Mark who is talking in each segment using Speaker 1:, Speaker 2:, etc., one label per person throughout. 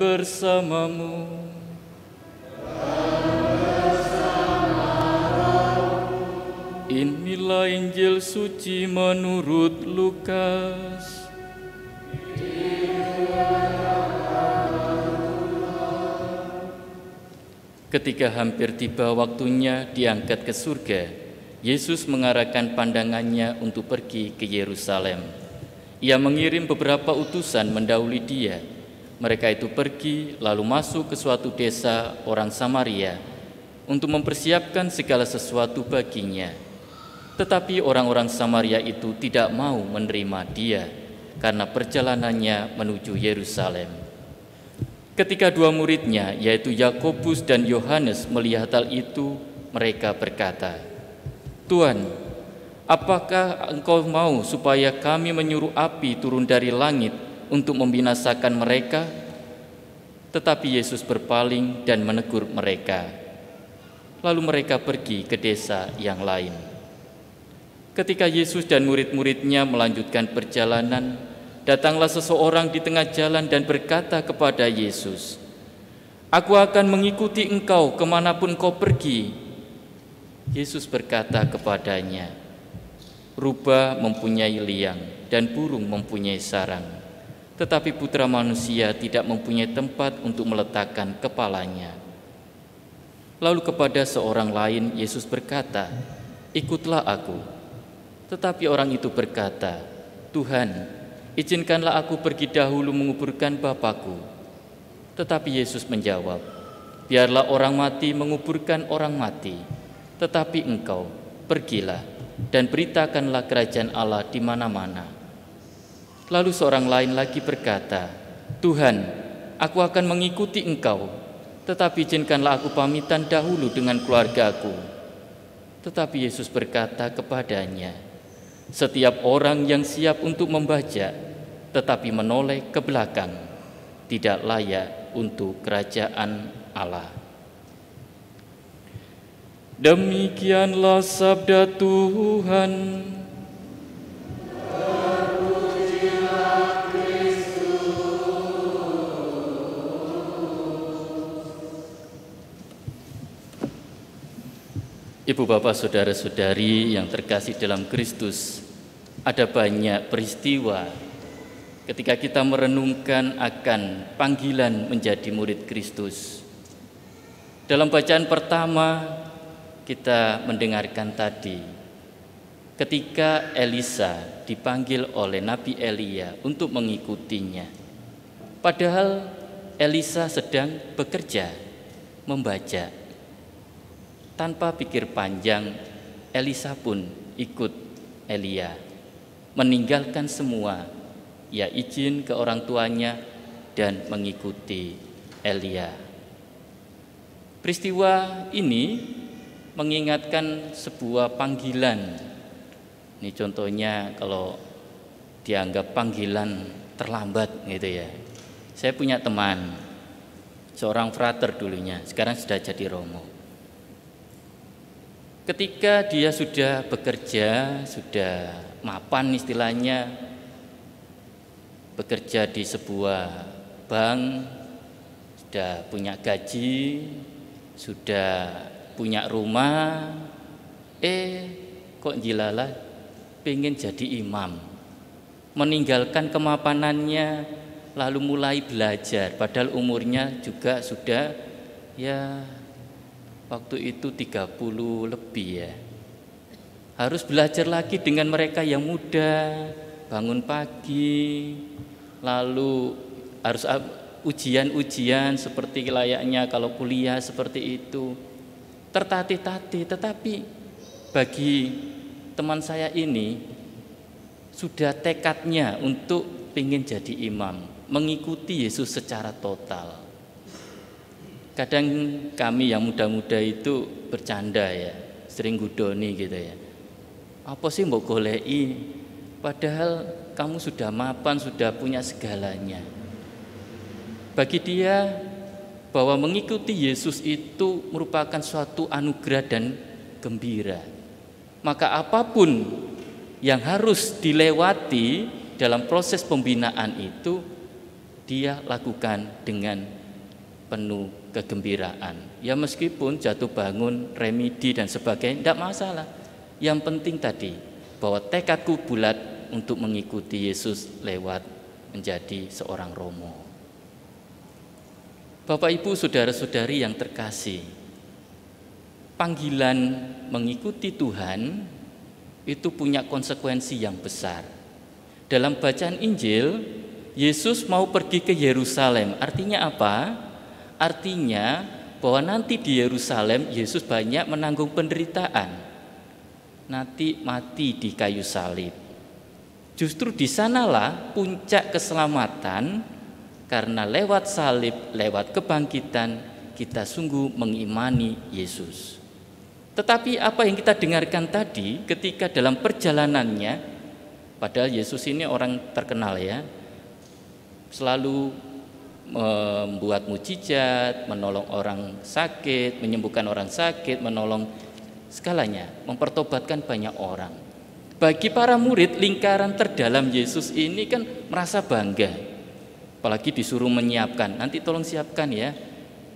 Speaker 1: bersamamu. Inilah Injil suci menurut Lukas. Ketika hampir tiba waktunya diangkat ke surga, Yesus mengarahkan pandangannya untuk pergi ke Yerusalem. Ia mengirim beberapa utusan mendahului dia. Mereka itu pergi lalu masuk ke suatu desa orang Samaria untuk mempersiapkan segala sesuatu baginya. Tetapi orang-orang Samaria itu tidak mau menerima dia karena perjalanannya menuju Yerusalem. Ketika dua muridnya, yaitu Yakobus dan Yohanes, melihat hal itu, mereka berkata, "Tuhan, apakah Engkau mau supaya kami menyuruh api turun dari langit untuk membinasakan mereka?" Tetapi Yesus berpaling dan menegur mereka. Lalu mereka pergi ke desa yang lain. Ketika Yesus dan murid-muridnya melanjutkan perjalanan, datanglah seseorang di tengah jalan dan berkata kepada Yesus, "Aku akan mengikuti Engkau kemanapun Kau pergi." Yesus berkata kepadanya, "Rubah mempunyai liang dan burung mempunyai sarang, tetapi Putra Manusia tidak mempunyai tempat untuk meletakkan kepalanya." Lalu kepada seorang lain Yesus berkata, "Ikutlah aku." Tetapi orang itu berkata, "Tuhan, izinkanlah aku pergi dahulu menguburkan Bapakku." Tetapi Yesus menjawab, "Biarlah orang mati menguburkan orang mati, tetapi engkau pergilah dan beritakanlah kerajaan Allah di mana-mana." Lalu seorang lain lagi berkata, "Tuhan, aku akan mengikuti engkau, tetapi izinkanlah aku pamitan dahulu dengan keluargaku." Tetapi Yesus berkata kepadanya, "Setiap orang yang siap untuk membajak tetapi menoleh ke belakang tidak layak untuk kerajaan Allah." Demikianlah sabda Tuhan. Ibu, bapak, saudara-saudari yang terkasih dalam Kristus, ada banyak peristiwa ketika kita merenungkan akan panggilan menjadi murid Kristus. Dalam bacaan pertama kita mendengarkan tadi, ketika Elisa dipanggil oleh Nabi Elia untuk mengikutinya. Padahal Elisa sedang bekerja, membaca. Tanpa pikir panjang, Elisa pun ikut Elia, meninggalkan semua. Ia izin ke orang tuanya dan mengikuti Elia. Peristiwa ini mengingatkan sebuah panggilan. Ini contohnya kalau dianggap panggilan terlambat gitu ya. Saya punya teman, seorang frater dulunya, sekarang sudah jadi romo. Ketika dia sudah bekerja, sudah mapan istilahnya, bekerja di sebuah bank, sudah punya gaji, sudah punya rumah, kok jilalah pengen jadi imam, meninggalkan kemapanannya lalu mulai belajar, padahal umurnya juga sudah waktu itu 30 lebih ya. Harus belajar lagi dengan mereka yang muda, bangun pagi, lalu harus ujian-ujian seperti layaknya kalau kuliah seperti itu. Tertatih-tatih, tetapi bagi teman saya ini sudah tekadnya untuk ingin jadi imam, mengikuti Yesus secara total. Kadang kami yang muda-muda itu bercanda ya, sering gudoni gitu ya. Apa sih mbok goleki? Padahal kamu sudah mapan, sudah punya segalanya. Bagi dia bahwa mengikuti Yesus itu merupakan suatu anugerah dan gembira. Maka apapun yang harus dilewati dalam proses pembinaan itu dia lakukan dengan penuh kegembiraan. Ya meskipun jatuh bangun, remedi dan sebagainya, tidak masalah. Yang penting tadi, bahwa tekadku bulat untuk mengikuti Yesus lewat menjadi seorang romo. Bapak Ibu saudara-saudari yang terkasih, panggilan mengikuti Tuhan itu punya konsekuensi yang besar. Dalam bacaan Injil, Yesus mau pergi ke Yerusalem. Artinya apa? Artinya bahwa nanti di Yerusalem Yesus banyak menanggung penderitaan. Nanti mati di kayu salib. Justru di sanalah puncak keselamatan, karena lewat salib, lewat kebangkitan kita sungguh mengimani Yesus. Tetapi apa yang kita dengarkan tadi ketika dalam perjalanannya, padahal Yesus ini orang terkenal ya, selalu membuat mujizat, menolong orang sakit, menyembuhkan orang sakit, menolong segalanya, mempertobatkan banyak orang. Bagi para murid, lingkaran terdalam Yesus ini kan merasa bangga. Apalagi disuruh menyiapkan, nanti tolong siapkan ya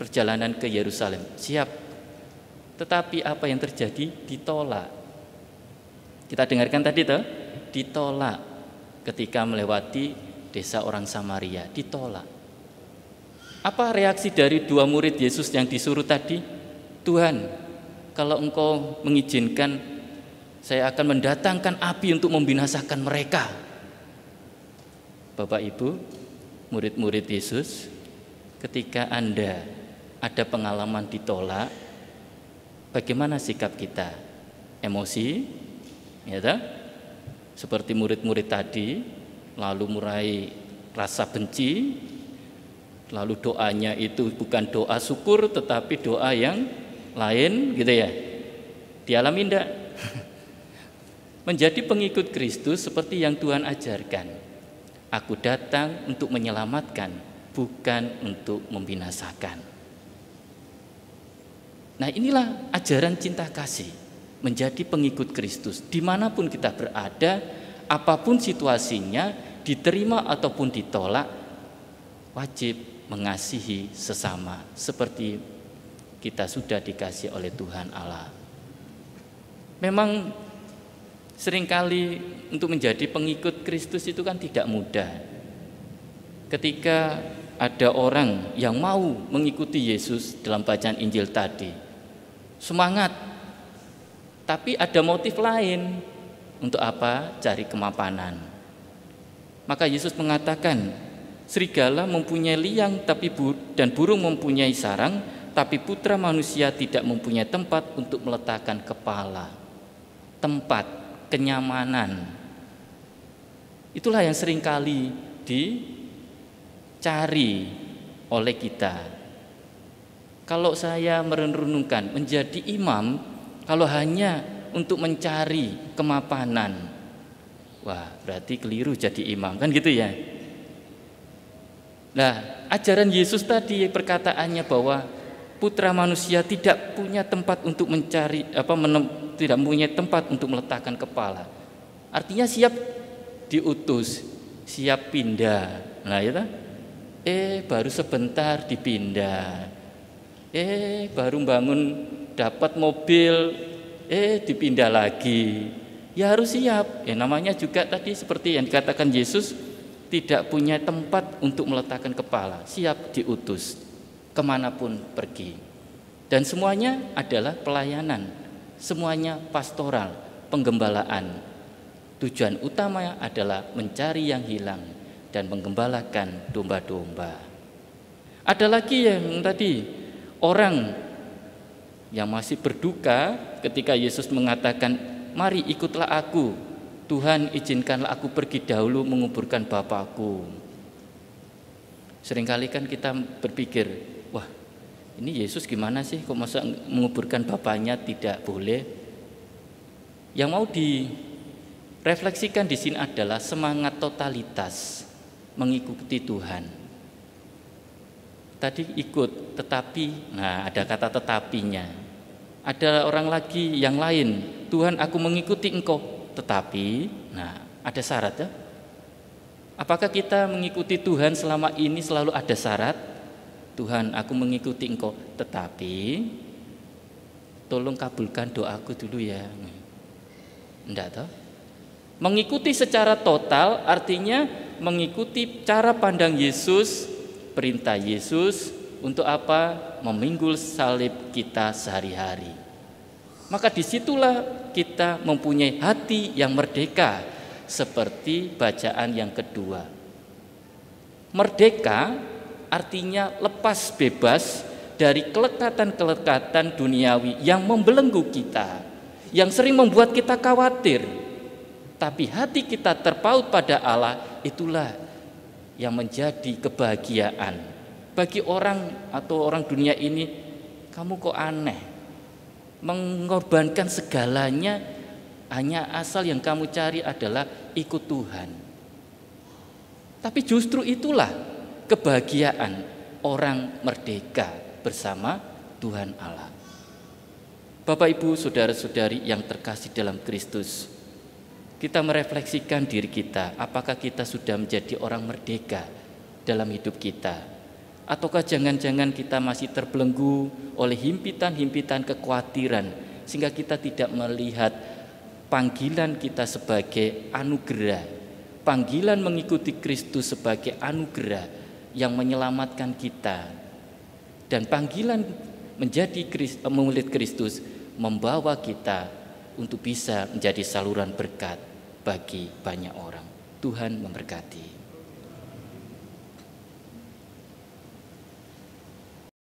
Speaker 1: perjalanan ke Yerusalem. Siap. Tetapi apa yang terjadi? Ditolak. Kita dengarkan tadi toh, ditolak ketika melewati desa orang Samaria, ditolak. Apa reaksi dari dua murid Yesus yang disuruh tadi? Tuhan, kalau Engkau mengizinkan, saya akan mendatangkan api untuk membinasakan mereka. Bapak Ibu, murid-murid Yesus, ketika Anda ada pengalaman ditolak, bagaimana sikap kita? Emosi, ya tak? Seperti murid-murid tadi, lalu mulai rasa benci, lalu doanya itu bukan doa syukur tetapi doa yang lain gitu ya. Dialami enggak? Menjadi pengikut Kristus seperti yang Tuhan ajarkan. Aku datang untuk menyelamatkan, bukan untuk membinasakan. Nah inilah ajaran cinta kasih, menjadi pengikut Kristus. Dimanapun kita berada, apapun situasinya, diterima ataupun ditolak, wajib mengasihi sesama seperti kita sudah dikasih oleh Tuhan Allah. Memang seringkali untuk menjadi pengikut Kristus itu kan tidak mudah. Ketika ada orang yang mau mengikuti Yesus dalam bacaan Injil tadi, semangat, tapi ada motif lain. Untuk apa? Cari kemapanan. Maka Yesus mengatakan, serigala mempunyai liang dan burung mempunyai sarang, tapi putra manusia tidak mempunyai tempat untuk meletakkan kepala. Tempat, kenyamanan. Itulah yang seringkali dicari oleh kita. Kalau saya merenungkan menjadi imam, kalau hanya untuk mencari kemapanan, wah berarti keliru jadi imam, kan gitu ya. Nah, ajaran Yesus tadi perkataannya bahwa putra manusia tidak punya tempat untuk mencari tidak punya tempat untuk meletakkan kepala. Artinya siap diutus, siap pindah. Nah, ya baru sebentar dipindah. Baru bangun dapat mobil, dipindah lagi. Ya harus siap. Ya namanya juga tadi seperti yang dikatakan Yesus, tidak punya tempat untuk meletakkan kepala, siap diutus kemanapun pergi. Dan semuanya adalah pelayanan, semuanya pastoral, penggembalaan. Tujuan utama adalah mencari yang hilang dan menggembalakan domba-domba. Ada lagi yang tadi, orang yang masih berduka ketika Yesus mengatakan, mari ikutlah aku, Tuhan izinkanlah aku pergi dahulu menguburkan Bapakku. Seringkali kan kita berpikir, wah ini Yesus gimana sih, kok masa menguburkan Bapaknya tidak boleh. Yang mau direfleksikan di sini adalah semangat totalitas mengikuti Tuhan. Tadi ikut, tetapi, nah ada kata tetapinya. Ada orang lagi yang lain, Tuhan aku mengikuti Engkau, tetapi, nah ada syarat ya. Apakah kita mengikuti Tuhan selama ini selalu ada syarat? Tuhan, aku mengikuti Engkau, tetapi tolong kabulkan doaku dulu ya. Enggak toh? Mengikuti secara total artinya mengikuti cara pandang Yesus, perintah Yesus untuk apa? Meminggul salib kita sehari-hari. Maka disitulah kita mempunyai hati yang merdeka, seperti bacaan yang kedua. Merdeka artinya lepas bebas dari kelekatan-kelekatan duniawi yang membelenggu kita, yang sering membuat kita khawatir. Tapi hati kita terpaut pada Allah, itulah yang menjadi kebahagiaan. Bagi orang atau orang dunia ini, kamu kok aneh, mengorbankan segalanya hanya asal yang kamu cari adalah ikut Tuhan. Tapi justru itulah kebahagiaan orang merdeka bersama Tuhan Allah. Bapak, Ibu, saudara-saudari yang terkasih dalam Kristus, kita merefleksikan diri kita, apakah kita sudah menjadi orang merdeka dalam hidup kita? Ataukah jangan-jangan kita masih terbelenggu oleh himpitan-himpitan kekhawatiran, sehingga kita tidak melihat panggilan kita sebagai anugerah, panggilan mengikuti Kristus sebagai anugerah yang menyelamatkan kita, dan panggilan menjadi murid Kristus membawa kita untuk bisa menjadi saluran berkat bagi banyak orang. Tuhan memberkati.